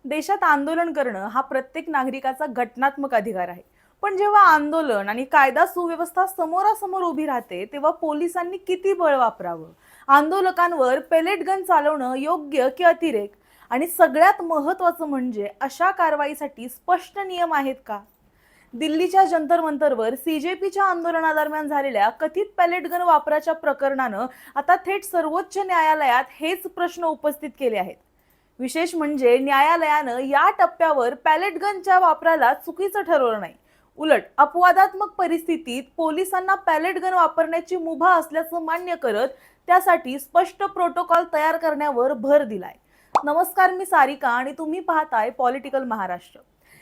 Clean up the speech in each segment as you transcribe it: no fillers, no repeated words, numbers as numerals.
देशात आंदोलन करणं हा प्रत्येक नागरिकाचा घटनात्मक अधिकार आहे. पण जेव्हा आंदोलन आणि कायदा सुव्यवस्था समोरासमोर उभी राहते तेव्हा पोलिसांनी किती बळ वापरावं? आंदोलकांवर पेलेट गन चालवणं योग्य की अतिरेक? आणि सगळ्यात महत्त्वाचं म्हणजे अशा कारवाईसाठी स्पष्ट नियम आहेत का? दिल्लीच्या जंतर मंतरवर सीजेपीच्या आंदोलनादरम्यान झालेल्या कथित पॅलेट गन वापराच्या प्रकरणानं आता थेट सर्वोच्च न्यायालयात हेच प्रश्न उपस्थित केले आहेत. विशेष म्हणजे न्यायालयानं या टप्प्यावर पॅलेट गनच्या वापराला चुकीचं ठरवलं नाही. उलट अपवादात्मक परिस्थितीत पोलिसांना पॅलेट गन वापरण्याची मुभा असल्याचं मान्य करत त्यासाठी स्पष्ट प्रोटोकॉल तयार करण्यावर भर दिलाय. नमस्कार, मी सारिका आणि तुम्ही पाहताय पॉलिटिकल महाराष्ट्र.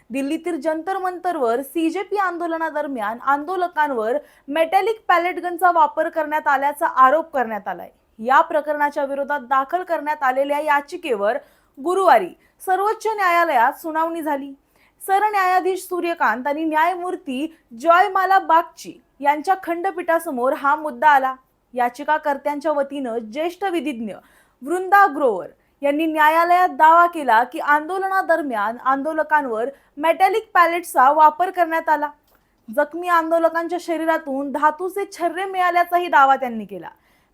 दिल्लीतील जंतर मंतरवर सीजेपी आंदोलनादरम्यान आंदोलकांवर मेटॅलिक पॅलेट गनचा वापर करण्यात आल्याचा आरोप करण्यात आलाय. या प्रकरणाच्या विरोधात दाखल करण्यात आलेल्या याचिकेवर गुरुवारी सर्वोच्च न्यायालयात सुनावणी झाली. सरन्यायाधीश सूर्यकांत आणि न्यायमूर्ती जॉयमाला बागची यांच्या खंडपीठासमोर हा मुद्दा आला. याचिकाकर्त्यांच्या वतीनं ज्येष्ठ विधिज्ञ वृंदा ग्रोवर यांनी न्यायालयात दावा केला की आंदोलनादरम्यान आंदोलकांवर मेटॅलिक पॅलेटचा वापर करण्यात आला. जखमी आंदोलकांच्या शरीरातून धातूचे छर्रे मिळाल्याचाही दावा त्यांनी केला.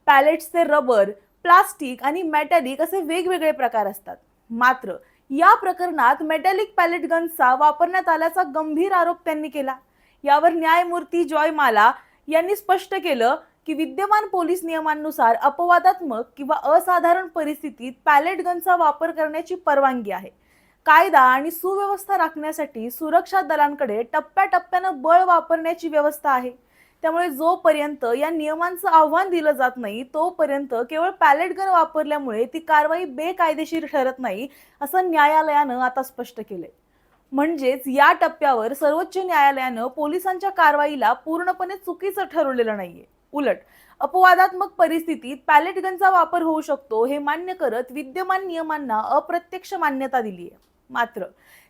पॅलेट्सचे रबर, प्लास्टिक आणि मेटॅलिक असे वेगवेगळे प्रकार असतात. मात्र या प्रकरणात मेटॅलिक पॅलेट गन्सचा वापरण्यात आल्याचा गंभीर आरोप त्यांनी केला. यावर न्यायमूर्ती जॉयमाला यांनी स्पष्ट केलं की विद्यमान पोलीस नियमांनुसार अपवादात्मक किंवा असाधारण परिस्थितीत पॅलेट गनचा वापर करण्याची परवानगी आहे. कायदा आणि सुव्यवस्था राखण्यासाठी सुरक्षा दलांकडे टप्प्याटप्प्यानं बळ वापरण्याची व्यवस्था आहे. त्यामुळे जोपर्यंत या नियमांचं आव्हान दिलं जात नाही तोपर्यंत केवळ पॅलेट गन वापरल्यामुळे ती कारवाई बेकायदेशीर ठरत नाही, असं न्यायालयानं आता स्पष्ट केलंय. म्हणजेच या टप्प्यावर सर्वोच्च न्यायालयानं पोलिसांच्या कारवाईला पूर्णपणे चुकीचं ठरवलेलं नाहीये. उलट अपवादात्मक परिस्थितीत पॅलेट गनचा वापर होऊ शकतो हे मान्य करत विद्यमान नियमांना अप्रत्यक्ष मान्यता दिली आहे. मात्र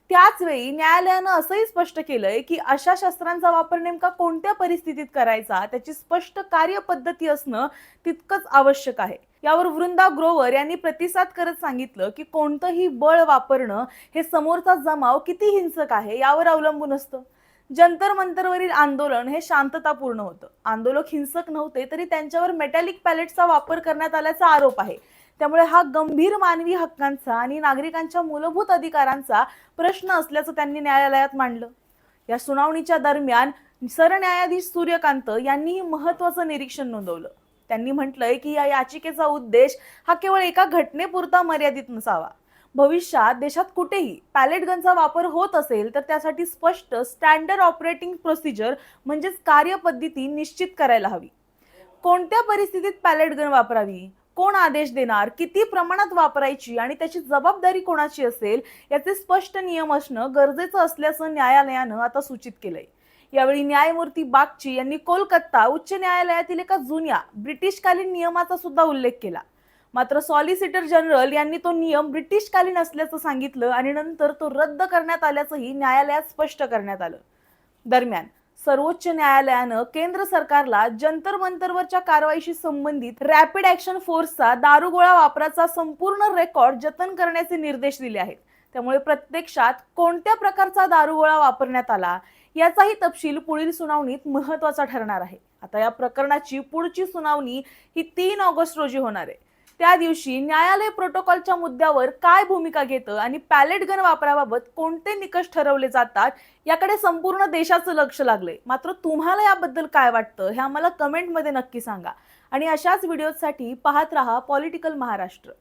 त्याच वेळी न्यायालयानं असंही स्पष्ट केलंय की अशा शस्त्रांचा वापर नेमका कोणत्या परिस्थितीत करायचा त्याची स्पष्ट कार्यपद्धती असणं तितकंच आवश्यक आहे. यावर वृंदा ग्रोवर यांनी प्रतिसाद करत सांगितलं की कोणतंही बळ वापरणं हे समोरचा जमाव किती हिंसक आहे यावर अवलंबून असतं. जंतर मंतरवरील आंदोलन हे शांततापूर्ण होतं. आंदोलक हिंसक नव्हते तरी त्यांच्यावर मेटॅलिक पॅलेटचा वापर करण्यात आल्याचा आरोप आहे. त्यामुळे हा गंभीर मानवी हक्कांचा आणि नागरिकांच्या मूलभूत अधिकारांचा प्रश्न असल्याचं त्यांनी न्यायालयात मांडलं. या सुनावणीच्या दरम्यान सरन्यायाधीश सूर्यकांत यांनीही महत्त्वाचं निरीक्षण नोंदवलं. त्यांनी म्हटलंय की या याचिकेचा उद्देश हा केवळ एका घटनेपुरता मर्यादित नसावा. भविष्यात देशात कुठेही पॅलेट गनचा वापर होत असेल तर त्यासाठी स्पष्ट स्टँडर्ड ऑपरेटिंग प्रोसिजर म्हणजेच कार्यपद्धती निश्चित करायला हवी. कोणत्या परिस्थितीत पॅलेट गन वापरावी, कोण आदेश देणार, किती प्रमाणात वापरायची आणि त्याची जबाबदारी कोणाची असेल याचे स्पष्ट नियम असणं गरजेचं असल्याचं न्यायालयानं आता सूचित केलंय. यावेळी न्यायमूर्ती बागची यांनी कोलकाता उच्च न्यायालयातील एका जुन्या ब्रिटिशकालीन नियमाचा सुद्धा उल्लेख केला. मात्र सॉलिसिटर जनरल यांनी तो नियम ब्रिटिशकालीन असल्याचं सांगितलं आणि नंतर तो रद्द करण्यात आल्याचंही न्यायालयात स्पष्ट करण्यात आलं. दरम्यान सर्वोच्च न्यायालयानं केंद्र सरकारला जंतर मंतरवरच्या कारवाईशी संबंधित रॅपिड ऍक्शन फोर्सचा दारुगोळा वापराचा संपूर्ण रेकॉर्ड जतन करण्याचे निर्देश दिले आहेत. त्यामुळे प्रत्यक्षात कोणत्या प्रकारचा दारुगोळा वापरण्यात आला याचाही तपशील पुढील सुनावणीत महत्त्वाचा ठरणार आहे. आता या प्रकरणाची पुढची सुनावणी ही 3 ऑगस्ट रोजी होणार आहे. त्या दिवशी न्यायालय प्रोटोकॉलच्या मुद्द्यावर काय भूमिका घेतं आणि पॅलेट गन वापराबाबत कोणते निकष ठरवले जातात याकडे संपूर्ण देशाचं लक्ष लागलंय. मात्र तुम्हाला याबद्दल काय वाटतं हे आम्हाला कमेंटमध्ये नक्की सांगा आणि अशाच व्हिडिओसाठी पाहत रहा पॉलिटिकल महाराष्ट्र.